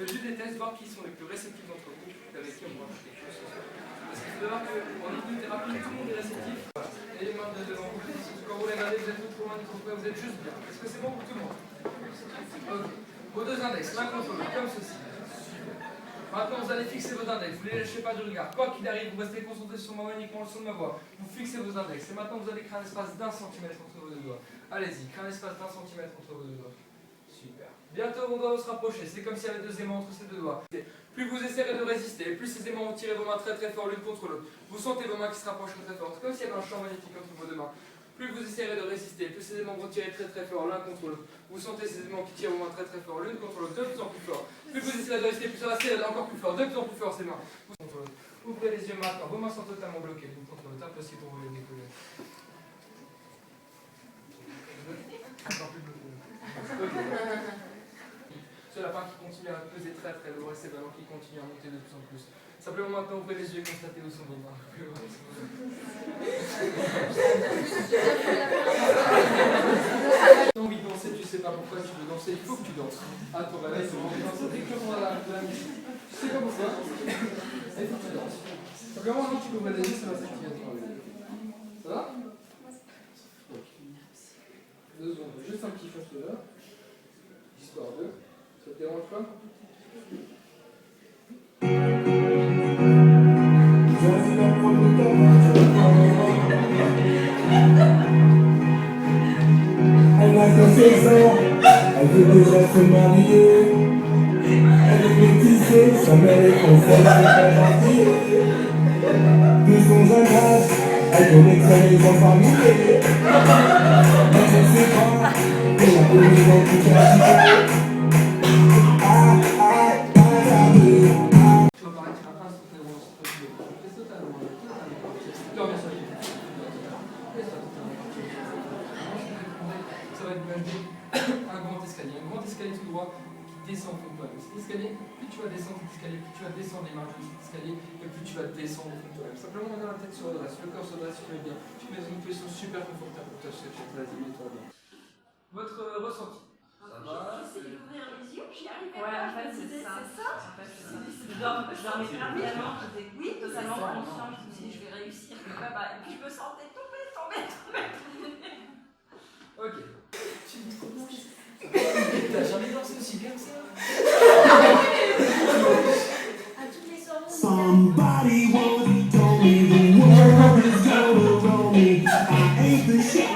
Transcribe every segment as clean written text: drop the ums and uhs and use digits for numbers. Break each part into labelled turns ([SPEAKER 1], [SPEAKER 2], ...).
[SPEAKER 1] faites juste des tests, voir qui sont les plus réceptifs d'entre vous, avec qui on pourra faire quelque chose. Parce qu'il faut savoir qu'en hypnothérapie, tout le monde est réceptif. Voilà. Et les mains de devant vous, quand vous regardez, vous êtes tout trop loin, vous êtes juste bien. Est-ce que c'est bon pour tout le monde? Ok. Vos deux index, l'un contre l'autre, comme ceci. Maintenant, vous allez fixer vos index, vous ne les lâchez pas du regard. Quoi qu'il arrive, vous restez concentré sur ma voix, uniquement le son de ma voix. Vous fixez vos index. Et maintenant, vous allez créer un espace d'1 centimètre entre vos deux doigts. Allez-y, créez un espace d'1 centimètre entre vos deux doigts. Super. Bientôt, vos doigts vont se rapprocher. C'est comme s'il y avait deux aimants entre ces deux doigts. Plus vous essayerez de résister, plus ces aimants vont tirer vos mains très très fort l'une contre l'autre. Vous sentez vos mains qui se rapprochent très fort. C'est comme s'il y avait un champ magnétique entre vos deux mains. Plus vous essayerez de résister, plus ces aimants vont tirer très très fort l'un contre l'autre. Vous sentez ces aimants qui tirent vos mains très très fort l'une contre l'autre, de plus en plus fort. Plus vous essayez de résister, plus ça va serrer encore plus fort, de plus en plus fort ces mains. Vous contre l'autre. Ouvrez les yeux maintenant, vos mains sont totalement bloquées l'une contre l'autre, impossible pour vous les décoller. Encore plus bloqué. Okay. C'est la fin qui continue à peser très très lourd et ces ballons qui continuent à monter de plus en plus. Simplement maintenant ouvrez les yeux et constatez où sont vos mains. T'as envie de danser, tu sais pas pourquoi tu veux danser, il faut que tu danses. À ton réveil, c'est envie de danser dès que on a de la musique. Tu sais pas pourquoi, il faut que tu danses. Simplement maintenant tu ouvres les yeux, c'est la seule qui vient de travailler. Ça va? 2 secondes, juste un petit chanceux là. Histoire de. Ça te dérange pas?
[SPEAKER 2] Elle a 16 ans, elle veut déjà se marier. Elle est métissée, sa mère est française, elle est gentille. De son jeune âge, elle connaîtrait les enfants familiers. Mais elle sait pas, elle a connu dans toute la cité.
[SPEAKER 1] Un grand escalier tout droit qui descend au fond de toi-même. Cet escalier, plus tu vas descendre cet escalier, plus tu vas descendre les marges de cet escalier, et plus tu vas descendre au fond de toi-même. Simplement, maintenant la tête se redresse, le corps se redresse, tu es bien. Tu mets dans une position super confortable pour toi, vas-y, mets-toi bien. Votre ressenti? Ça va?
[SPEAKER 3] J'essaie d'ouvrir les yeux, j'y arrive pas.
[SPEAKER 4] Ouais, en fait, c'est ça. Je dormais pertinemment, j'étais totalement consciente, je me suis dit, je vais réussir. Et puis je me sentais tomber.
[SPEAKER 1] Ok. T'as jamais dansé aussi bien que ça?
[SPEAKER 3] À toutes les soirées.
[SPEAKER 2] Somebody once told me the world is gonna roll me. I ain't the shit.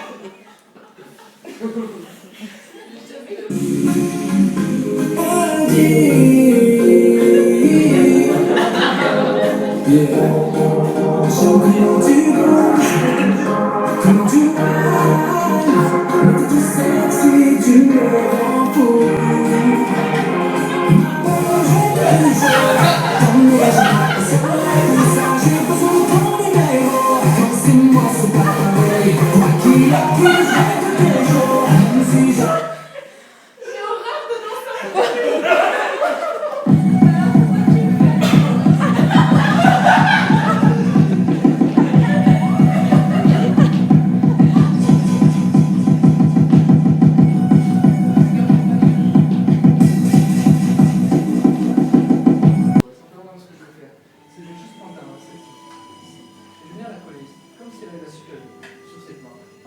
[SPEAKER 2] So come to life, too sexy to never fool.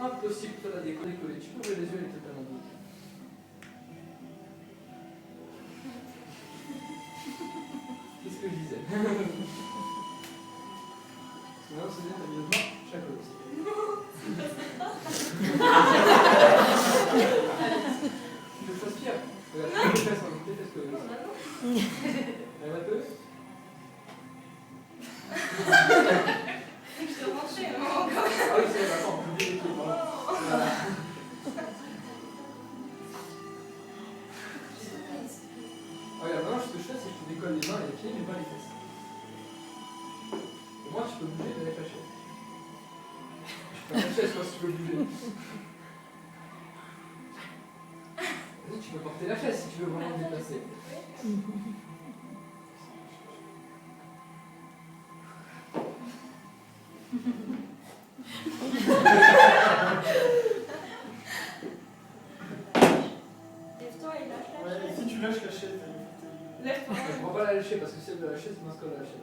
[SPEAKER 1] Impossible pour toi de la décoller. Tu peux ouvrir les yeux, elle est totalement bloquée. Qu'est-ce que je disais? Non, c'est bien, t'as mis l'autre main, chaque côté. Je t'inspire. Regarde, tes fesses, tes fesses que elle va te lever?
[SPEAKER 3] Je te branchais, moi encore.
[SPEAKER 1] Ah oui, c'est vrai, attends, je vais vérifier. Regarde, maintenant ce que je fais, c'est que je décolle les mains et les pieds, mais pas les fesses. Au moins, tu peux bouger avec la chaise. Tu peux la chaise, toi, si tu peux bouger. Vas-y, tu peux porter la chaise si tu veux vraiment te déplacer.
[SPEAKER 3] Lève-toi et lâche la chaise.
[SPEAKER 5] Ouais, si tu lâches la chaise,
[SPEAKER 3] Lève-toi.
[SPEAKER 1] On va pas la lâcher parce que si elle veut la lâcher, c'est parce qu'on la lâcher.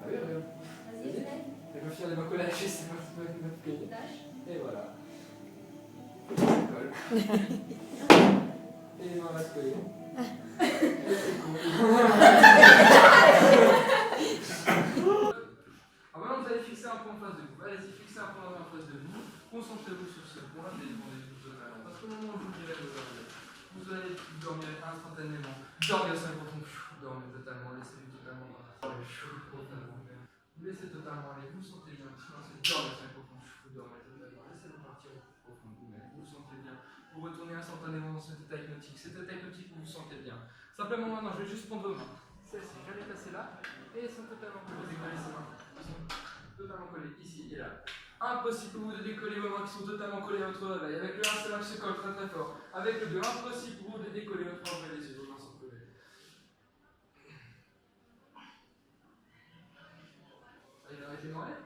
[SPEAKER 1] Ah oui, regarde.
[SPEAKER 3] Vas-y, essaye.
[SPEAKER 1] Elle veut finir de me lâcher, c'est pas notre pays.
[SPEAKER 3] Lâche.
[SPEAKER 1] Et voilà. Ça colle. Et les mains va se coller. Et c'est cool. Alors maintenant, vous allez fixer un point en face de vous. Allez-y, fixez un point en face de vous. Concentrez-vous sur ce point. Je vais demander de vous totalement. Parce qu'au moment où je vous dirai de dormir, vous allez dormir instantanément. Dormir 5%. Dormir totalement. Laissez-vous totalement partir. Vous laissez totalement aller. Vous sentez bien. Sinon, c'est dormir 5%. Vous dormez totalement. Laissez-vous partir au fond de vous-même. Vous vous sentez bien. Vous retournez instantanément dans cet état hypnotique. Cet état hypnotique où vous vous sentez bien. Simplement maintenant, je vais juste prendre vos mains. Celle-ci, je vais les placer là. Et elles sont totalement collées. Décollez ces mains. Elles sont totalement collées ici et là. Impossible pour vous de décoller vos mains qui sont totalement collées à votre réveil. Avec le 1, c'est là que se colle très très fort. Avec le 2, impossible pour vous de décoller votre oreille les yeux. Vos mains sont collées. Il a arrêté de manger.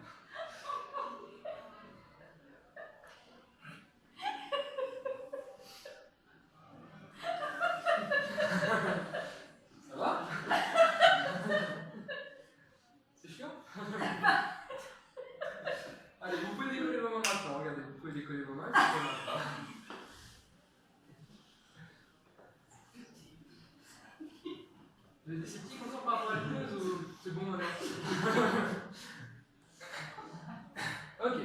[SPEAKER 1] Ça va? C'est chiant? Allez, vous pouvez décoller vos mains maintenant. Regardez, vous pouvez décoller vos mains. Vous avez des petits contents par rapport à l'hypnose ou c'est bon maintenant? Ok.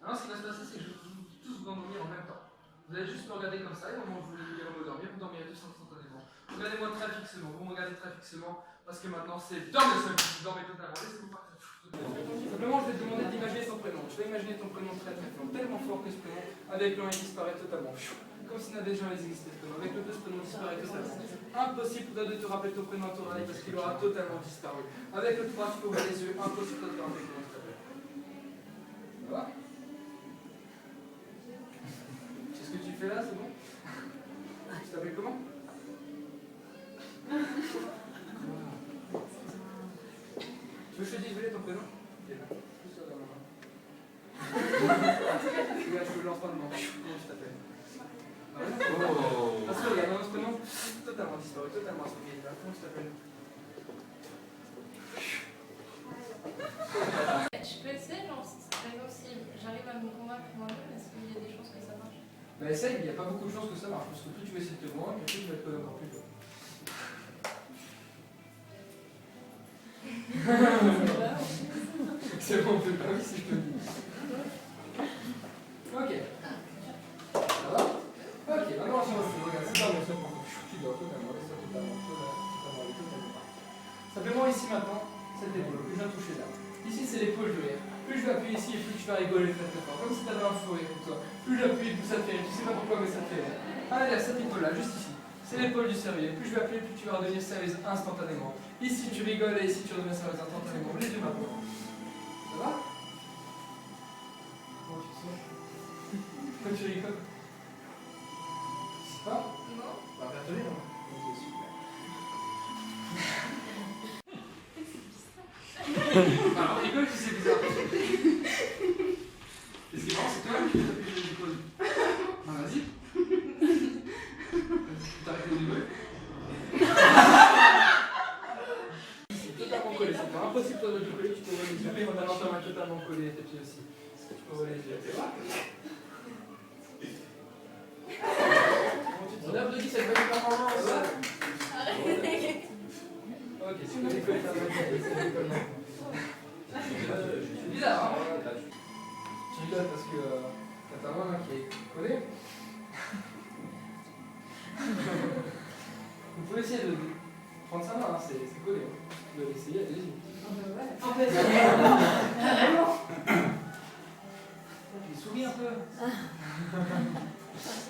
[SPEAKER 1] Alors ce qui va se passer, c'est que je vais vous tous vous endormir en même temps. Vous allez juste me regarder comme ça et au moment où je vous dire me dormir, vous dormirez tous instantanément. Regardez-moi très fixement, vous me regardez très fixement parce que maintenant c'est dormir seul, vous dormez totalement. Laissez-vous partir. Simplement, je vais te demander d'imaginer ton prénom. Je vais imaginer ton prénom très très fort, tellement fort que ce prénom, avec le 1 il disparaît totalement. Comme s'il n'avait jamais existé ce prénom. Avec le 2, ce prénom disparaît totalement. Impossible pour toi de te rappeler ton prénom à ton oreille parce qu'il aura totalement disparu. Avec le 3, tu peux ouvrir les yeux. Impossible pour toi de te rappeler comment tu t'appelles. Ça va? C'est ce que tu fais là, c'est bon? Tu t'appelles comment? Tu veux que je te dise ton prénom? Ok, là. Juste ça dans ma main. Regarde, je te lance pas de nom. Comment tu t'appelles? Oh. Parce que regarde, dans ce prénom, totalement disparu, totalement assommé. Comment tu t'appelles?
[SPEAKER 3] Je peux essayer, genre, par exemple, si j'arrive à me convaincre moi-même, est-ce qu'il y a des chances que ça marche?
[SPEAKER 1] Bah essaye, il n'y a pas beaucoup de chances que ça marche, parce que plus tu vas essayer de te convaincre, plus tu vas te connaître encore plus tôt. C'est bon, on peut pas, oui, si je te le dis. Ok. Ça va? Ok, maintenant on se regarde, c'est pas bon, c'est bon. Tu dors totalement, laisse ça totalement. Simplement ici maintenant, cette épaule, que je viens de toucher là. Ici c'est l'épaule du rire. Plus je vais appuyer ici et plus tu vas rigoler très très fort. Comme si tu avais un fou rire pour toi. Plus j'appuie, plus ça te fait rire. Tu sais pas pourquoi, mais ça te fait rire. Allez, là, cette épaule là, juste ici. C'est l'épaule du sérieux. Plus je vais appuyer, plus tu vas redevenir sérieuse instantanément. Ici tu rigoles et ici tu redeviens sérieuse instantanément. Les yeux maintenant. Ça va? Comment tu te sens? Pourquoi tu rigoles? Tu sais pas?
[SPEAKER 3] Non.
[SPEAKER 1] Bah, regarde les mains. Ok, super. Alors, rigole si c'est bizarre. Et ce qui est marrant, c'est toi qui t'appuies les épaules. Ah, vas-y. T'arrêtes de rigoler. C'est totalement collé, c'est pas impossible pour toi de te coller, tu peux ouvrir les yeux. Maintenant, ta main totalement collée, tes pieds aussi. Tu peux ouvrir les yeux, tu vois. On applaudit cette belle performance. Ok, tu peux décoller ta main, c'est décollement. C'est bizarre, hein? Tu rigoles parce que t'as ta main qui est collée. Vous pouvez essayer de prendre sa main, hein, c'est collé. Tu dois l'essayer, allez-y.
[SPEAKER 3] En fait,
[SPEAKER 1] Tu souris un peu.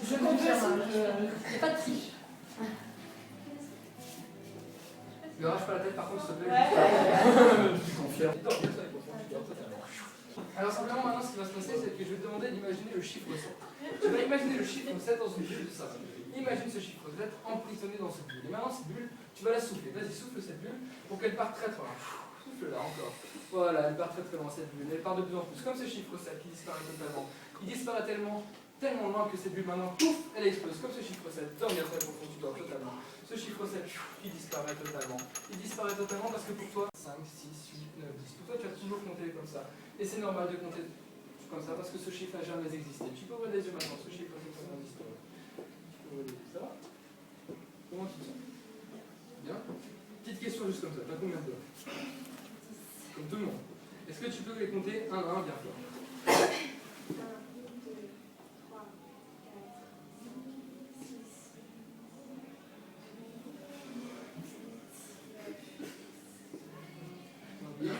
[SPEAKER 3] je comprends. Il n'y a pas de triche.
[SPEAKER 1] Ne lâche pas la tête par contre, s'il te plaît.
[SPEAKER 3] Ouais.
[SPEAKER 1] Je suis confiant. Alors simplement maintenant ce qui va se passer, c'est que je vais te demander d'imaginer le chiffre 7. Tu vas imaginer le chiffre 7 dans une bulle de ça. Imagine ce chiffre 7 emprisonné dans cette bulle. Et maintenant cette bulle, tu vas la souffler. Vas-y, souffle cette bulle pour qu'elle parte très très loin. Souffle là encore. Voilà, elle part très très loin cette bulle. Elle part de plus en plus. Comme ce chiffre 7 qui disparaît totalement. Il disparaît tellement loin que cette bulle maintenant, pouf, elle explose. Comme ce chiffre 7. Dormir très profond, tu dors totalement. Ce chiffre 7, il disparaît totalement. Il disparaît totalement parce que pour toi, 5, 6, 8, 9, 10, pour toi tu as toujours compté comme ça. Et c'est normal de compter comme ça parce que ce chiffre n'a jamais existé. Tu peux ouvrir les yeux maintenant, ce chiffre c'est pas dans l'histoire. Tu peux ouvrir les yeux, ça va? Comment tu te sens? Bien? Petite question juste comme ça, t'as combien de doigts? Comme tout le monde. Est-ce que tu peux les compter un à un bien fort?
[SPEAKER 3] 1, 2, 3, 4, 5, 6.
[SPEAKER 1] Bien.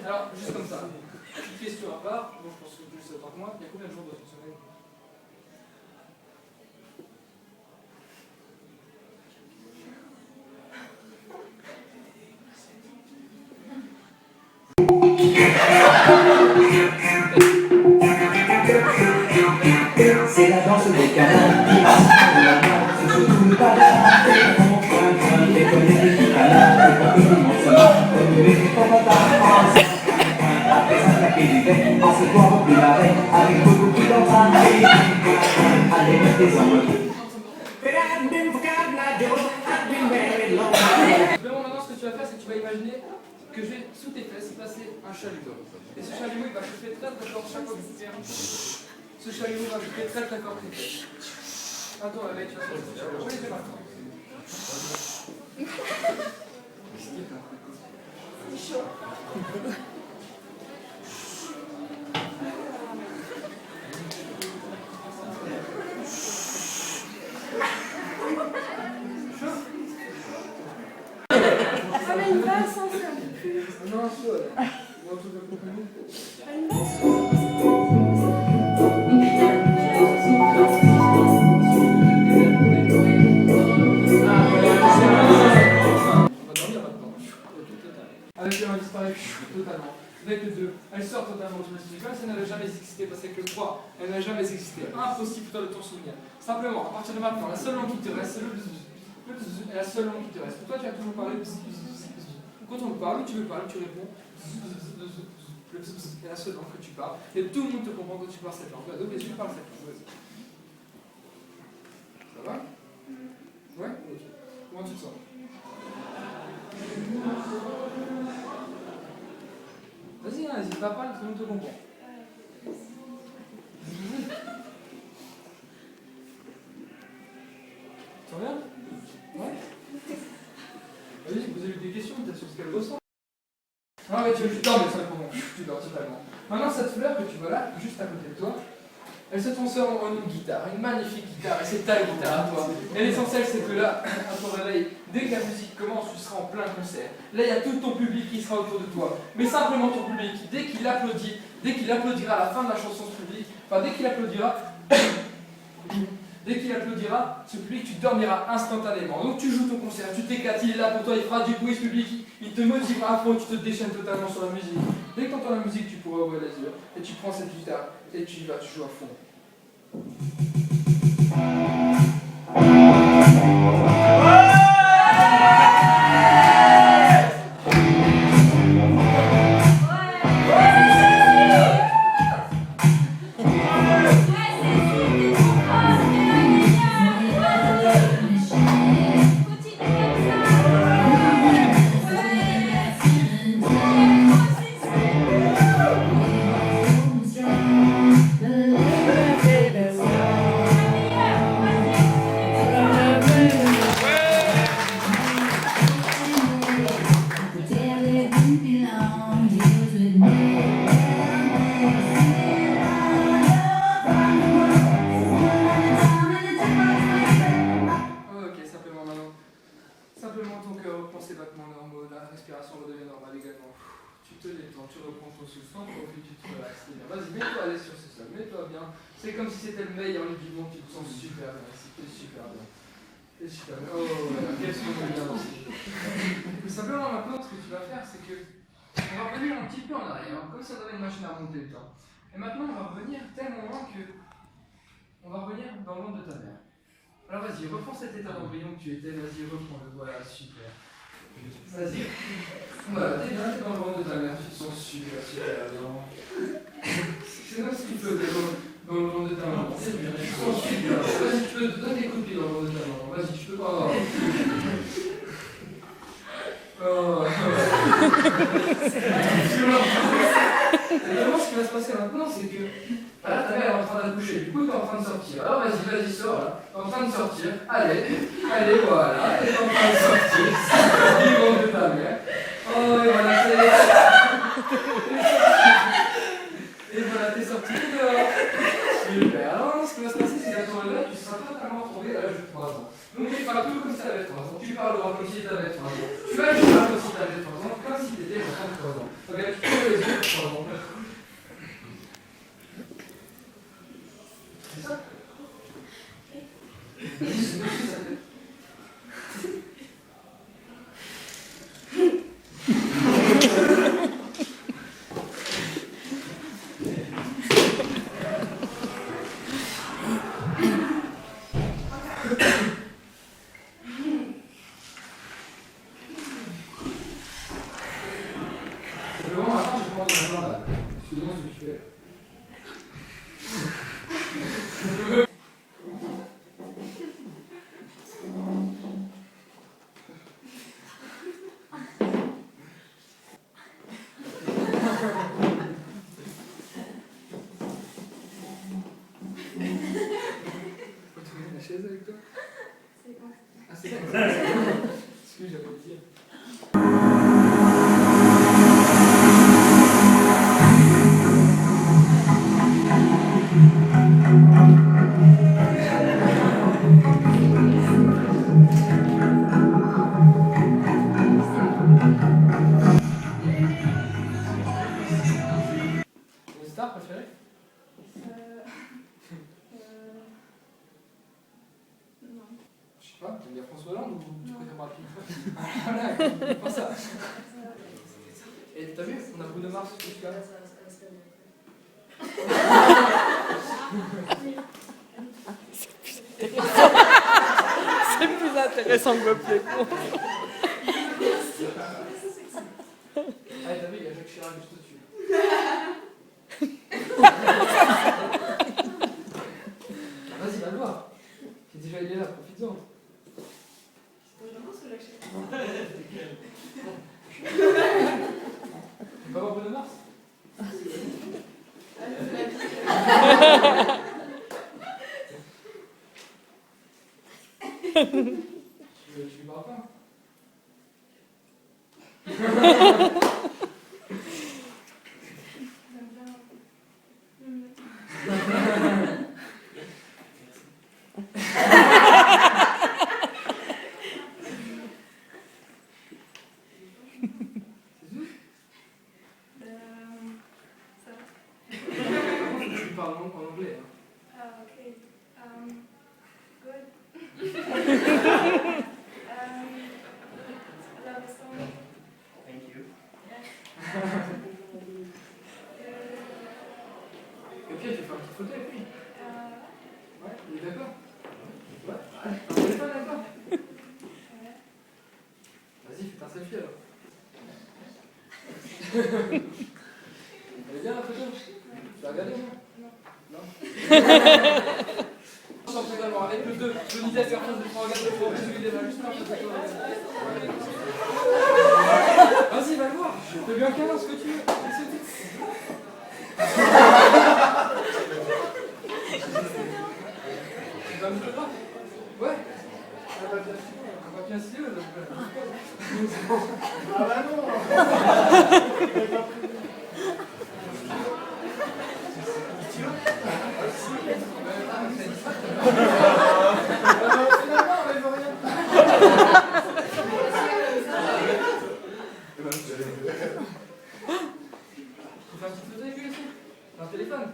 [SPEAKER 1] Alors, juste comme ça, petite question à part, bon, je pense que tu le sais autant que moi, il y a combien de jours dans une semaine?
[SPEAKER 2] C'est la danse des canards qui c'est surtout le pas de chanter. On train, les collègues qui canards, les compliments se marrent, comme les hippopotames. Après ça, claquer du bec, on se voit au plus l'arrêt, avec beaucoup plus d'entrain. Allez, mettez des hommes.
[SPEAKER 1] Vraiment, maintenant, ce que tu vas faire, c'est que tu vas imaginer que je vais, sous tes fesses, passer un chalumeau. Et ce chalumeau, il va chauffer très très fort chaque fois que tu fais un. Ce chalumeau va chauffer très très fort tes fesses. Attends, mec, tu vas sortir ce chalumeau. Je vais les faire maintenant. C'est chaud.
[SPEAKER 3] Ah mais une basse, hein, c'est un peu plus...
[SPEAKER 1] Non, chaud, là. Ou un truc un peu plus lourd.
[SPEAKER 3] Une basse.
[SPEAKER 1] Avec le 1 disparaît totalement. Avec le 2, elle sort totalement automatique. Comme si elle n'avait jamais existé, parce que le 3, elle n'a jamais existé. Impossible pour toi de t'en souvenir. Simplement, à partir de maintenant, la seule langue qui te reste, c'est le bzz, et la seule langue qui te reste. Pour toi, tu as toujours parlé bzz. Quand on te parle, tu veux parler, tu réponds le bzz, et la seule langue que tu parles. Et tout le monde te comprend quand tu parles cette langue. Donc, tu parles cette langue. Vas-y. Ça va? Ouais? Ok. Comment tu te sens? Vas-y, hein, n'hésite pas à parler, tout le monde te comprend. Ça va bien? Ouais? Vas-y, posez-lui des questions, peut-être sur ce qu'elle ressent. Ah ouais, tu veux que je dorme, ça comment? Tu dors totalement. Maintenant, cette fleur que tu vois là, juste à côté de toi, elle se transforme en une guitare, une magnifique guitare, et c'est ta guitare à toi. Et l'essentiel, c'est que là, à ton réveil, dès que la musique commence, tu seras en plein concert. Là, il y a tout ton public qui sera autour de toi. Mais simplement ton public, dès qu'il applaudit, dès qu'il applaudira à la fin de la chanson, ce public, enfin, dès qu'il applaudira, ce public, tu dormiras instantanément. Donc tu joues ton concert, tu t'éclates, il est là pour toi, il fera du bruit, ce public, il te motivera à fond, tu te déchaînes totalement sur la musique. Dès que tu entends la musique, tu pourras ouvrir les yeux, et tu prends cette guitare, et tu y vas, tu joues à fond. Simplement ton cœur reprend ses battements normaux, la respiration redevient normale également. Tu te détends, tu reprends ton souffle, puis tu te relaxes. Vas-y, mets-toi à l'aise sur ce sol, mets-toi bien. C'est comme si c'était le meilleur lieu du monde, tu te sens super bien ici, tu es super bien. Tu es super bien. Oh, voilà, qu'est-ce qu'on est bien aussi. Simplement maintenant, ce que tu vas faire, c'est que on va revenir un petit peu en arrière, comme si on avait une machine à remonter le temps. Et maintenant, on va revenir tellement loin que on va revenir dans le ventre de ta mère. Alors vas-y, reprends cet état d'embryon que tu étais, vas-y, reprends-le, voilà, super. Vas-y. Voilà, t'es bien, t'es dans le ventre de ta mère, tu te sens super, super bien. C'est comme si tu flottais dans le ventre de ta maman. C'est bien, tu te sens super. Vas-y, tu peux te donner des coups de pied dans le ventre de ta maman. Vas-y, tu peux pas. Oh. C'est vraiment ce qui va se passer maintenant, c'est que là, ta mère est en train d'accoucher, du coup, tu es en train de sortir. Alors, vas-y, sors là. Tu es en train de sortir. Allez, voilà. Elle est en train de sortir. Du ventre de ta mère. Oh, et voilà, c'est. Et voilà, t'es sorti dehors. Super. Alors, ce qui va se passer, c'est qu'à ton là, tu seras totalement retrouvé à l'âge de 3 ans. Donc, tu parles tout comme si tu avais 3 ans. Tu parleras comme si tu avais 3 ans. Tu vas agir comme si tu avais 3 ans, comme si tu étais enfant de 3 ans. Donc, là, tu tournes les yeux de 3 ans. C'est ça? Vas-y, c'est ça fait. Vraiment, attends, je prends ton agenda. Excuse-moi ce que tu fais. Faut tourner la chaise avec toi?
[SPEAKER 3] C'est bon.
[SPEAKER 1] Ah, c'est comme ça. Excuse, j'avais dit. Une star préférée?
[SPEAKER 3] Non.
[SPEAKER 1] Je sais pas, t'aimes bien François Hollande ou tu préfères Brad Pitt? Voilà, pas ça. Et t'as vu, on a Bruno Mars tout là.
[SPEAKER 5] C'est plus intéressant que me plaît.
[SPEAKER 1] Ah, t'as vu, il y a Jacques Chirac juste au-dessus. Vas-y, va le voir. Déjà, il est là, profites-en. Tu vas voir Bruno Mars? Tu lui parles pas? Tu parles en anglais. Hein.
[SPEAKER 3] Okay. Good. Love song.
[SPEAKER 6] Thank you.
[SPEAKER 1] Et puis, tu fais un petit photo avec lui. Ouais, il est d'accord? Ouais. Un téléphone d'accord? Vas-y, fais un selfie alors. Elle est bien la photo? Tu l'as regardée? Non. D'abord avec le 2, je disais à certains de prendre regarder le fond, celui des juste pas. Vas-y, va le voir. Je peux bien câlin ce que tu veux. Tu vas me le voir? Ouais. Un papier à stylo, là.
[SPEAKER 6] Ah bah non.
[SPEAKER 1] Un téléphone.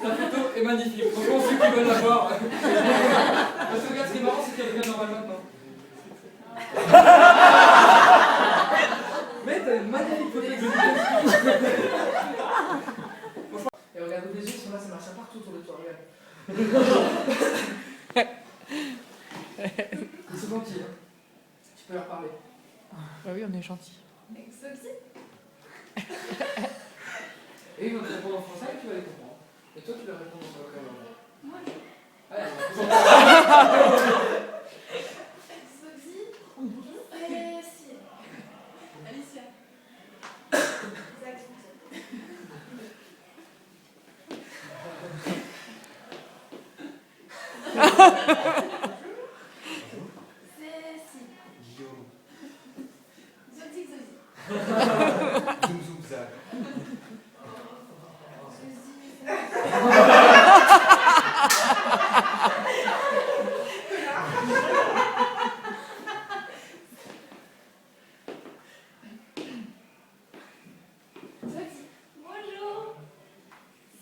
[SPEAKER 1] La photo est magnifique. Franchement, ceux qui veulent la voir. Parce que regarde, ce qui est marrant, c'est qu'elle devient normale maintenant. Mais t'as une magnifique photo de Et regarde, les yeux sont là, ça marche partout autour de toi, regarde. Ils sont gentils, hein. Tu peux leur parler.
[SPEAKER 5] Bah oui, on est gentils.
[SPEAKER 3] Exotique.
[SPEAKER 1] Et ils vont te répondre en français et tu vas les comprendre. Et toi, tu leur réponds en français.
[SPEAKER 3] Moi,
[SPEAKER 1] Ouais,
[SPEAKER 3] Exotique. Si. Alicia. Cécile.
[SPEAKER 2] Guillaume.
[SPEAKER 3] Zozik, Zozik.
[SPEAKER 2] Zoom zoom zac.
[SPEAKER 3] Zozik. Bonjour.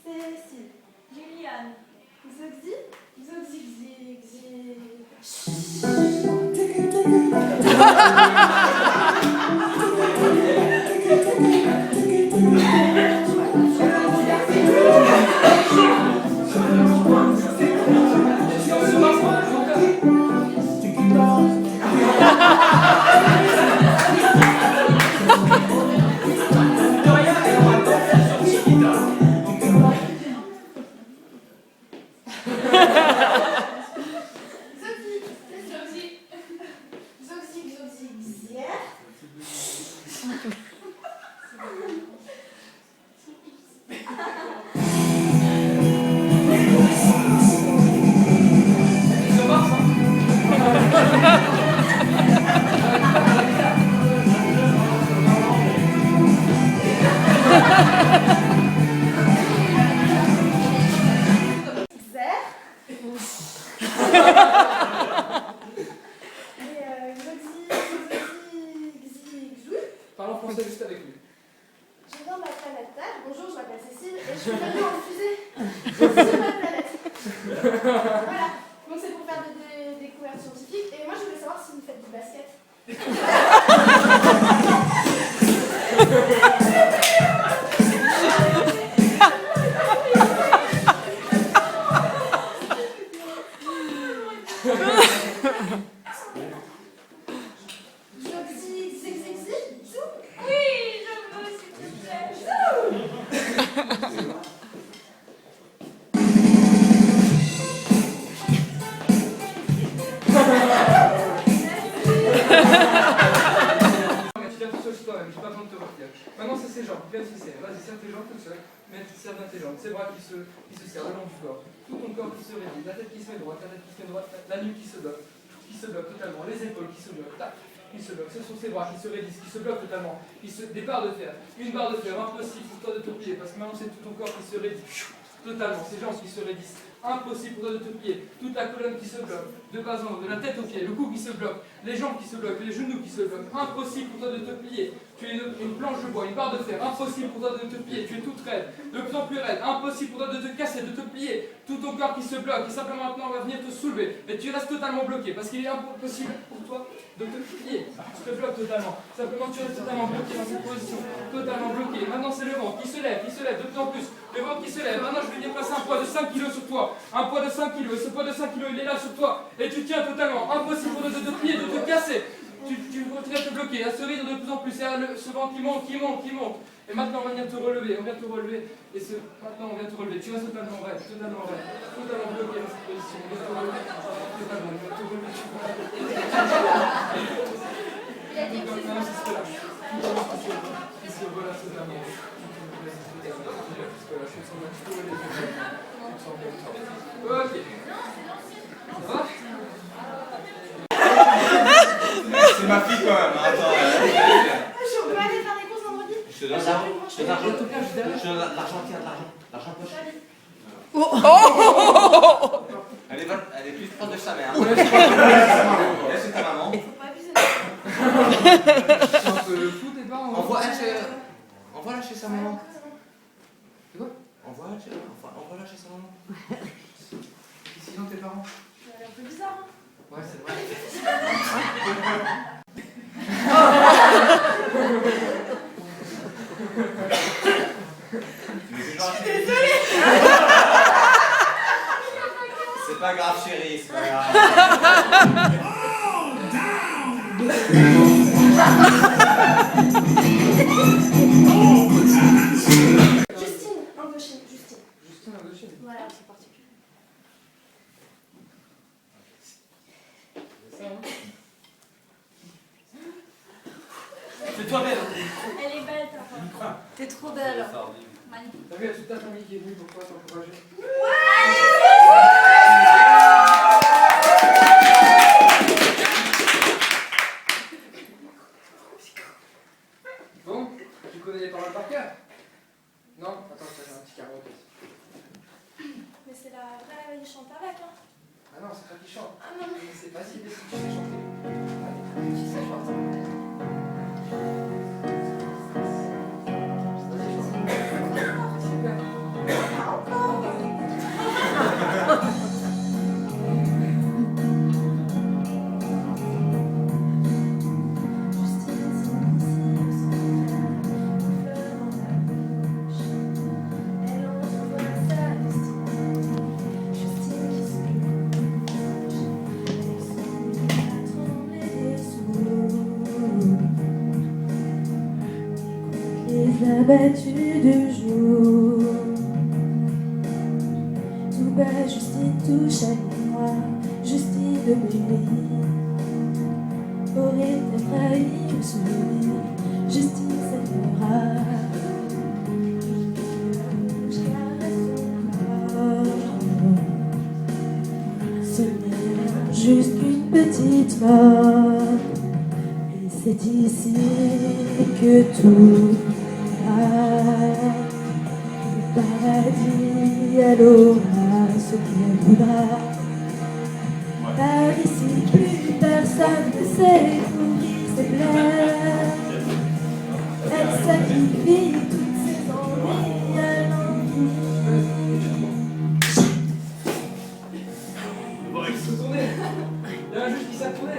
[SPEAKER 3] Cécile. Juliane. Zoxy. Zoxy,
[SPEAKER 1] Parle en français juste avec lui.
[SPEAKER 3] Je viens de la planète Terre. Bonjour, je m'appelle Cécile et je suis venue en fusée sur ma planète. Voilà. Donc c'est pour faire des découvertes scientifiques. Et moi, je voulais savoir si vous faites du basket.
[SPEAKER 4] Oui, je veux, s'il te plaît.
[SPEAKER 1] Tu viens tout seul chez toi-même, j'ai pas besoin de te retenir. Maintenant, c'est ses jambes, viens tisser. Vas-y, serre tes jambes tout seul. Mais serre bien tes jambes, ses bras qui se serrent le long du corps. Tout ton corps qui se réduit, la tête qui se met droite, la tête qui se met droite, la nuque qui se bloque totalement, les épaules qui se bloquent, tac, qui se bloquent. Ce sont ses bras qui se raidissent, qui se bloquent totalement. Des barres de fer. Une barre de fer, impossible pour toi de te plier, parce que maintenant c'est tout ton corps qui se raidit. Totalement, ces jambes qui se raidissent. Impossible pour toi de te plier. Toute la colonne qui se bloque, de bas en haut, de la tête aux pieds, le cou qui se bloque, les jambes qui se bloquent, les genoux qui se bloquent. Impossible pour toi de te plier. Tu es une planche de bois, une barre de fer. Impossible pour toi de te plier. Tu es toute raide, de plus en plus raide. Impossible pour toi de te casser, de te plier. Tout ton corps qui se bloque. Et simplement maintenant, on va venir te soulever. Et tu restes totalement bloqué parce qu'il est impossible pour toi de te plier. Tu te bloques totalement. Simplement, tu restes totalement bloqué dans cette position. Totalement bloqué. Maintenant, c'est le ventre qui se lève de plus en plus. Le ventre qui se lève. Maintenant, je vais venir placer un poids de 5 kg sur toi. Un poids de 5 kg. Et ce poids de 5 kg, il est là sur toi. Et tu tiens totalement. Impossible pour toi de te plier, de te casser. Tu continues à te bloquer, à se rire de plus en plus. Et ce ventre qui monte, qui monte, qui monte. Et maintenant, on va venir te relever. On vient te relever. Et maintenant, on vient te relever. Tu restes totalement raide, totalement raide. Totalement bloqué dans cette position. On vient te relever. Totalement. On vient te relever. Maintenant, c'est ce que là. Il se relâche totalement. Ok. Ça va?
[SPEAKER 2] C'est ma fille quand même, hein. Attends.
[SPEAKER 3] Je peux aller faire des courses vendredi.
[SPEAKER 2] Je te donne l'argent qui a de l'argent. L'argent poche. Elle est plus proche de sa mère. Laisse ta maman.
[SPEAKER 3] Faut pas abuser.
[SPEAKER 2] Envoie-la chez sa maman.
[SPEAKER 1] C'est quoi?
[SPEAKER 2] Envoie-la chez sa maman.
[SPEAKER 1] Sinon tes parents.
[SPEAKER 3] C'est un peu bizarre. Hein.
[SPEAKER 1] Ouais, c'est vrai.
[SPEAKER 6] C'est pas grave, chérie, c'est pas grave.
[SPEAKER 3] Justine, Indochine, Justine.
[SPEAKER 1] Justine Indochine.
[SPEAKER 3] Voilà, c'est particulier.
[SPEAKER 1] C'est ça, hein.
[SPEAKER 6] Fais-toi belle.
[SPEAKER 4] Elle est belle, ta femme. T'es trop belle. Magnifique.
[SPEAKER 1] T'as vu, il y a toute ta famille qui est venue pour toi t'encourager. Bon, tu connais les paroles par cœur? Non? Attends, j'ai un petit carreau.
[SPEAKER 3] Mais c'est la vraie, il chante avec, hein.
[SPEAKER 1] Ah non, c'est toi qui chante.
[SPEAKER 3] Ah non,
[SPEAKER 1] Mais c'est facile, mais si tu sais chanter. Allez, tu sais chanter. Vas-y, chante. Super.
[SPEAKER 7] Abattus du jour, tout bas, Justine touche à moi, Justine de bébé, aurait trahi le souvenir, Justine s'aimera, je caresse son corps, ce n'est juste qu'une petite mort, et c'est ici que tout. Le paradis, elle aura ce qu'elle voudra. Par ici, plus personne ne sait couvrir ses pleurs. Elle sacrifie toutes ses envies à l'ennui.
[SPEAKER 1] Il faut tourner. Il y a un juge qui s'est tourné.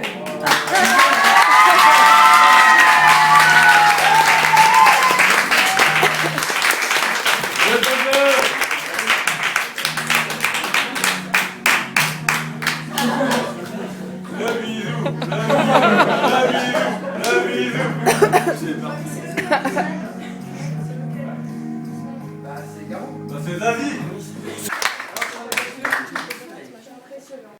[SPEAKER 6] Le bisou.